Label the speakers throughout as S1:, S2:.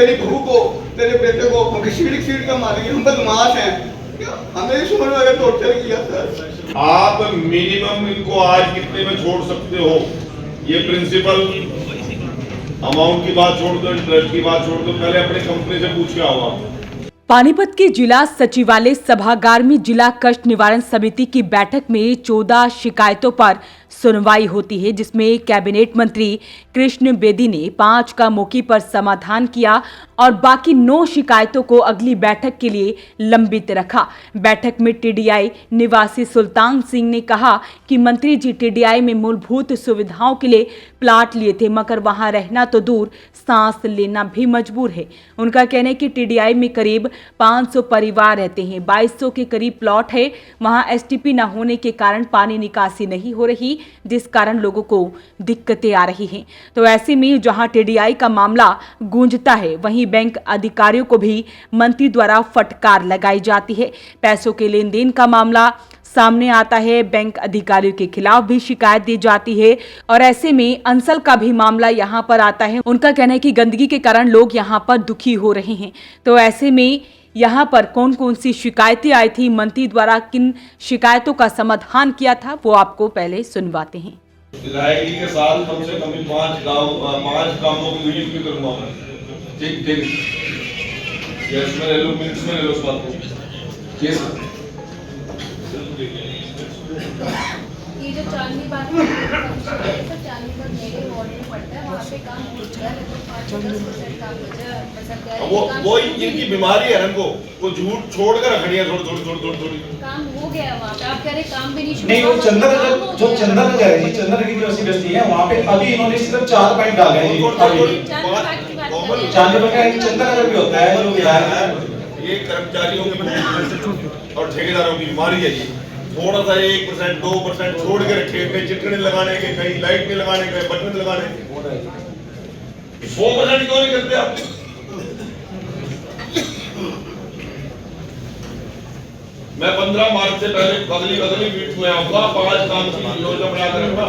S1: तेरी बहू को, तेरे बेटे को घसीट कर मारेंगे, हम बदमाश हैं। हमें इस उम्र में अगर टॉर्चर किया सर।
S2: आप मिनिमम इनको आज कितने में छोड़ सकते हो? ये प्रिंसिपल अमाउंट की बात छोड़ दो, इंटरेस्ट की बात छोड़ दो, पहले अपनी कंपनी से पूछ के आओ आप।
S3: पानीपत के जिला सचिवालय सभागार में जिला कष्ट निवारण समिति की बैठक में 14 शिकायतों पर सुनवाई होती है, जिसमें कैबिनेट मंत्री कृष्ण बेदी ने 5 का मौके पर समाधान किया और बाकी 9 शिकायतों को अगली बैठक के लिए लंबित रखा। बैठक में टीडीआई निवासी सुल्तान सिंह ने कहा कि मंत्री जी टीडीआई में मूलभूत सुविधाओं के लिए प्लाट लिए थे, मगर वहां रहना तो दूर, सांस लेना भी मजबूर है। उनका कहना है कि टीडीआई में करीब 500 परिवार रहते हैं, 2200 के करीब प्लॉट है, वहां एसटीपी न होने के कारण पानी निकासी नहीं हो रही, जिस कारण लोगों को दिक्कतें आ रही हैं। तो ऐसे में जहां टीडीआई का मामला गूंजता है, वहीं बैंक अधिकारियों को भी मंत्री द्वारा फटकार लगाई जाती है। पैसों के लेन देन का मामला सामने आता है, बैंक अधिकारियों के खिलाफ भी शिकायत दी जाती है और ऐसे में अंसल का भी मामला यहाँ पर आता है। उनका कहना है कि गंदगी के कारण लोग यहाँ पर दुखी हो रहे हैं। तो ऐसे में यहाँ पर कौन कौन सी शिकायतें आई थी, मंत्री द्वारा किन शिकायतों का समाधान किया था, वो आपको पहले सुनवाते हैं।
S2: विधायक के साथ कम से कम 5 कामों की वीडियो भी करूंगा मैं। ठीक यस में ले लो, मिनट्स में ले लो इस बात को। यस
S4: ये जो चांदनी बाग सर, चांदनी बाग मेरे वार्ड में पड़ता है, वहाँ पे काम हो गया है, तो 5-10% काम हो जाए।
S2: वो इनकी बीमारी है, इनको वो झूठ छोड़ कर रखनी है थोड़ी।
S4: काम हो गया वहाँ पे, आप कह रहे काम भी
S5: नहीं, वो चंदननगर जो चंदननगर है जी, चंदननगर की जो ऐसी बस्ती है, वहाँ पे अभी इन्होंने सिर्फ 4 पॉइंट डाले हैं जी। चांदनी बाग का चंदननगर भी होता है जो बिहार में।
S2: ये कर्मचारियों की और ठेकेदारों की बीमारी है जी। थोड़ा सा 1% 2% छोड़ के रखे, कहीं चिटकने लगाने के, कहीं लाइट के लगाने के, बटन लगाने के। 100% क्यों नहीं करते आप? मैं 15 मार्च से पहले अगली मीट में आऊंगा, 5 काम की योजना बना कर रखा।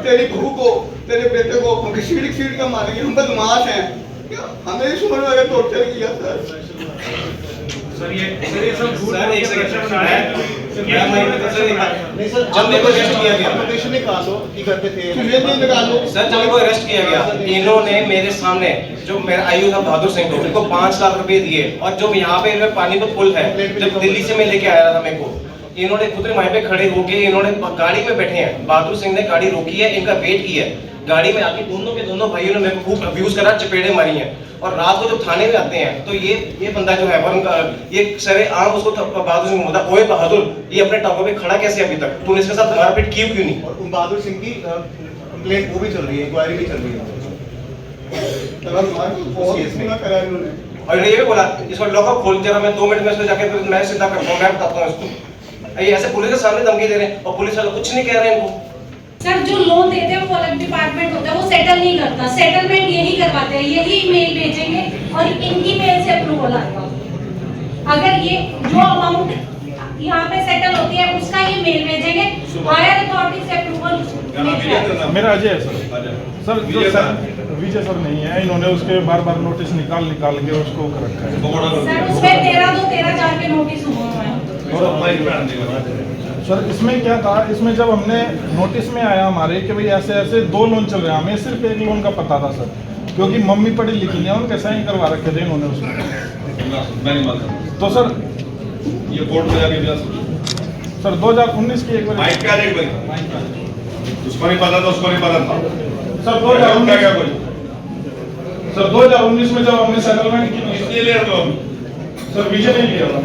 S1: तेरी बहू को, तेरे बेटे को घसीट कर मारेंगे, हम बदमाश हैं। हमें इस उम्र में अगर टॉर्चर किया
S6: सर, ये सब झूठ एक सेकंड है।
S5: नहीं सर, जब मेरे को अरेस्ट किया गया,
S1: नोटिफिकेशन निकालो कि घर पे थे, निकालो
S5: सर, जब मेरे को अरेस्ट किया गया, इन्होंने मेरे सामने जो मेरा आयु था बहादुर सिंह को, इनको 5 लाख रुपए दिए, और जो यहाँ पे पानीपत पुल है, जब दिल्ली से मैं लेके आया था मेरे को, इन्होंने खुद वहीं पे खड़े होके इन्होंने गाड़ी में बैठे हैं, बहादुर सिंह ने गाड़ी रोकी है, इनका वेट किया है, गाड़ी में आके दोनों के दोनों भाइयों ने मेरे को खूब अब्यूज करा, चपेड़े मारी हैं। और रात को जब थाने में आते हैं तो ये बंदा जो है वरुण का, ये सरे आम उसको बहादुर सिंह बोलता, ओए बहादुर, ये अपने टांगों पे खड़ा कैसे अभी तक, तूने इसके साथ मारपीट क्यों नहीं?
S1: और बहादुर सिंह की कंप्लेंट वो भी चल रही है, इंक्वायरी भी चल रही है।
S5: और ये भी बोला इसको लॉकअप खोल, जरा मैं 2 मिनट में इसको जाके मैं सीधा करता हूँ, मैं बताता हूँ इसको। ये ऐसे पुलिस के सामने धमकी दे रहे हैं और पुलिस वाले कुछ नहीं कह रहे हैं इनको।
S7: सर, जो लोन देते हैं वो अलग डिपार्टमेंट होता है, वो सेटल नहीं करता, सेटलमेंट यही करवाते हैं, यही मेल भेजेंगे और इनकी मेल से अप्रूवल आएगा। अगर ये जो अमाउंट यहाँ पे सेटल होती है उसका ये मेल भेजेंगे, हायर अथॉरिटी से अप्रूवल।
S6: मेरा अजय है सर, जो सर विजय सर नहीं है, इन्होंने उसके बार नोटिस निकाल के उसको कर रखा है
S7: सर। उसमें 13/2/13/4 के नोटिस हुए हैं।
S6: सर, इसमें क्या था, इसमें जब हमने नोटिस में आया हमारे कि भाई ऐसे ऐसे 2 लोन चल रहे हैं, हमें सिर्फ 1 लोन का पता था सर, क्योंकि मम्मी पढ़ी लिखी नहीं, उनके साइन करवा रखे थे इन्होंने उसमें। तो सर
S2: ये कोर्ट में जाके
S6: सर 2019 की एक बार
S2: उसको नहीं पता था, उसको नहीं पता था
S6: सर 2019 में जब हमने सेटलमेंट की,
S2: किसने लिया था?
S6: सर विजय ने लिया था।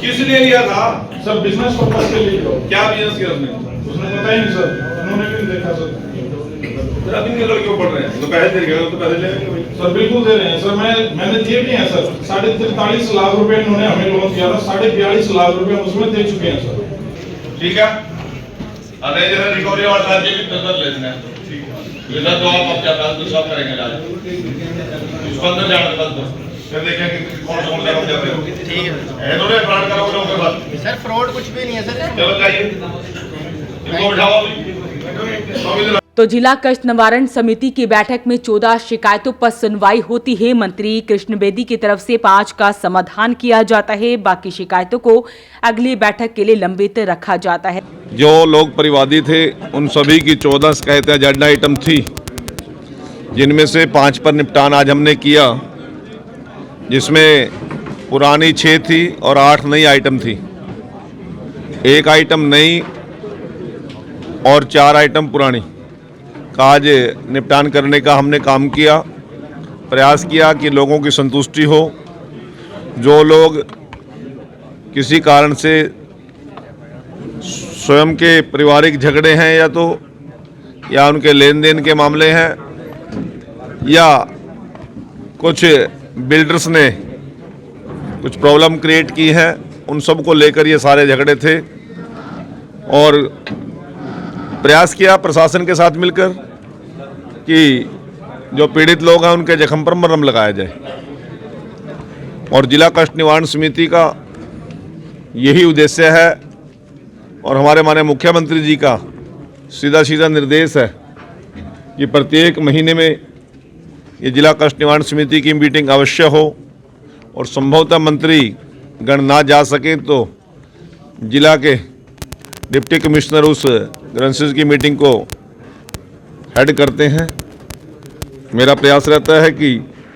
S2: किसने लिया था?
S6: सर बिजनेस पर्पस के लिए।
S2: क्या बिजनेस किया
S6: उसने पता ही नहीं सर, उन्होंने भी नहीं देखा सर।
S2: अभी के लड़के ऊपर रहे हैं तो पैसे दे तो पैसे ले लेंगे
S6: सर, बिल्कुल दे रहे हैं सर, मैंने दिए भी हैं सर। 43.5 लाख रुपए इन्होंने हमें लोन दिया था, 42.5 लाख रुपए उसमें दे चुके हैं सर।
S2: ठीक है, अरे जरा रिकवरी और राज्य की नजर लेते हैं, ये तो आप क्या सब करेंगे राज उसको अंदर जाने के बाद फिर देखें कि कौन सा काम जाते हो। ठीक है, इन्होंने फ्रॉड करा लोगों के साथ।
S1: सर फ्रॉड कुछ भी नहीं है सर।
S2: चलो चाहिए इनको बिठाओ अभी।
S3: तो जिला कष्ट निवारण समिति की बैठक में 14 शिकायतों पर सुनवाई होती है। मंत्री कृष्ण बेदी की तरफ से 5 का समाधान किया जाता है, बाकी शिकायतों को अगली बैठक के लिए लंबित रखा जाता है।
S2: जो लोग परिवादी थे उन सभी की 14 शिकायतें एजेंडा आइटम थी, जिनमें से 5 पर निपटान आज हमने किया, जिसमें पुरानी 6 थी और 8 नई आइटम थी। 1 आइटम नई और 4 आइटम पुरानी का आज निपटान करने का हमने काम किया। प्रयास किया कि लोगों की संतुष्टि हो। जो लोग किसी कारण से स्वयं के पारिवारिक झगड़े हैं या उनके लेन देन के मामले हैं या कुछ बिल्डर्स ने कुछ प्रॉब्लम क्रिएट की है, उन सब को लेकर ये सारे झगड़े थे। और प्रयास किया प्रशासन के साथ मिलकर कि जो पीड़ित लोग हैं उनके जख्म पर मरहम लगाया जाए। और जिला कष्ट निवारण समिति का यही उद्देश्य है और हमारे माननीय मुख्यमंत्री जी का सीधा निर्देश है कि प्रत्येक महीने में ये जिला कष्ट निवारण समिति की मीटिंग अवश्य हो और संभवतः मंत्री गण ना जा सके तो जिला के डिप्टी कमिश्नर उस ग्रेवेंसेस की मीटिंग को हेड करते हैं। मेरा प्रयास रहता है कि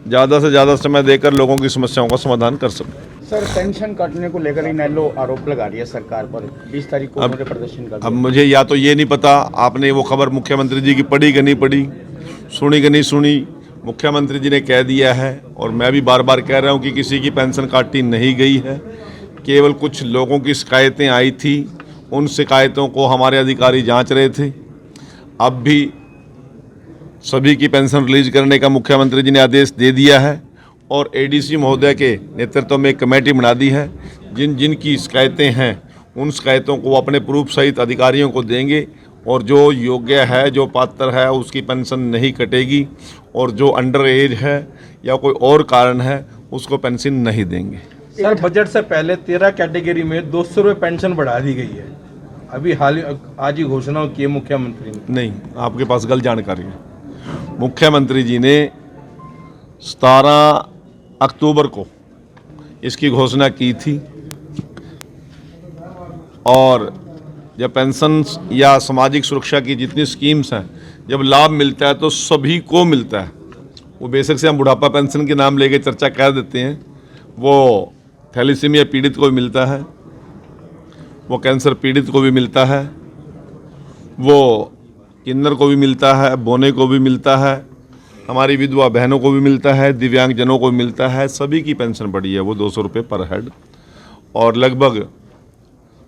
S2: ज़्यादा से ज़्यादा समय देकर लोगों की समस्याओं का समाधान कर सकें।
S1: सर, पेंशन काटने को लेकर इनेलो आरोप लगा रही है सरकार पर। 20 तारीख को उन्होंने प्रदर्शन कर दिया।
S2: अब मुझे या तो ये नहीं पता आपने वो खबर मुख्यमंत्री जी की पढ़ी कि नहीं पढ़ी, सुनी कि नहीं सुनी। मुख्यमंत्री जी ने कह दिया है और मैं भी बार बार कह रहा हूँ कि किसी की पेंशन काटी नहीं गई है। केवल कुछ लोगों की शिकायतें आई थी, उन शिकायतों को हमारे अधिकारी जांच रहे थे। अब भी सभी की पेंशन रिलीज करने का मुख्यमंत्री जी ने आदेश दे दिया है और एडीसी महोदय के नेतृत्व में एक कमेटी बना दी है। जिन की शिकायतें हैं उन शिकायतों को अपने प्रूफ सहित अधिकारियों को देंगे और जो योग्य है, जो पात्र है, उसकी पेंशन नहीं कटेगी और जो अंडर एज है या कोई और कारण है उसको पेंशन नहीं देंगे।
S6: सर, बजट से पहले 13 कैटेगरी में 200 रुपये पेंशन बढ़ा दी गई है। अभी आज ही घोषणा की है मुख्यमंत्री ने।
S2: नहीं, आपके पास गलत जानकारी है। मुख्यमंत्री जी ने 17 अक्टूबर को इसकी घोषणा की थी और जब पेंशन या सामाजिक सुरक्षा की जितनी स्कीम्स हैं, जब लाभ मिलता है तो सभी को मिलता है। वो बेशक से हम बुढ़ापा पेंशन के नाम लेके चर्चा कर देते हैं, वो थैलीसीमिया पीड़ित को भी मिलता है, वो कैंसर पीड़ित को भी मिलता है, वो किन्नर को भी मिलता है, बोने को भी मिलता है, हमारी विधवा बहनों को भी मिलता है, दिव्यांगजनों को भी मिलता है। सभी की पेंशन बढ़ी है वो 200 रुपये पर हेड और लगभग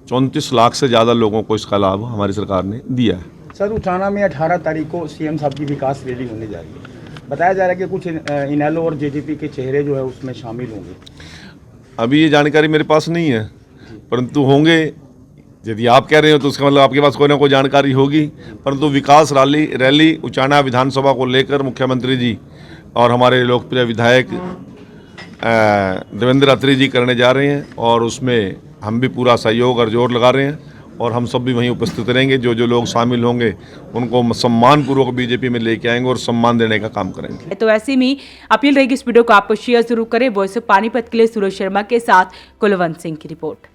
S2: 34 लाख से ज़्यादा लोगों को इसका लाभ हमारी सरकार ने दिया है।
S1: सर, उचाना में 18 तारीख को सीएम साहब की विकास रैली होने जा रही है। बताया जा रहा है कि कुछ इनेलो और जेजेपी के चेहरे जो है उसमें शामिल होंगे। अभी
S2: ये जानकारी मेरे पास नहीं है, परंतु होंगे। यदि आप कह रहे हो तो उसका मतलब आपके पास कोई ना कोई जानकारी होगी। परंतु विकास रैली उचाना विधानसभा को लेकर मुख्यमंत्री जी और हमारे लोकप्रिय विधायक देवेंद्र अत्री जी करने जा रहे हैं और उसमें हम भी पूरा सहयोग और जोर लगा रहे हैं और हम सब भी वहीं उपस्थित रहेंगे। जो लोग शामिल होंगे उनको सम्मानपूर्वक बीजेपी में लेके आएंगे और सम्मान देने का काम करेंगे।
S3: तो ऐसे में अपील रहेगी इस वीडियो को आप शेयर जरूर करें। वॉइस ऑफ पानीपत के लिए सूरज शर्मा के साथ कुलवंत सिंह की रिपोर्ट।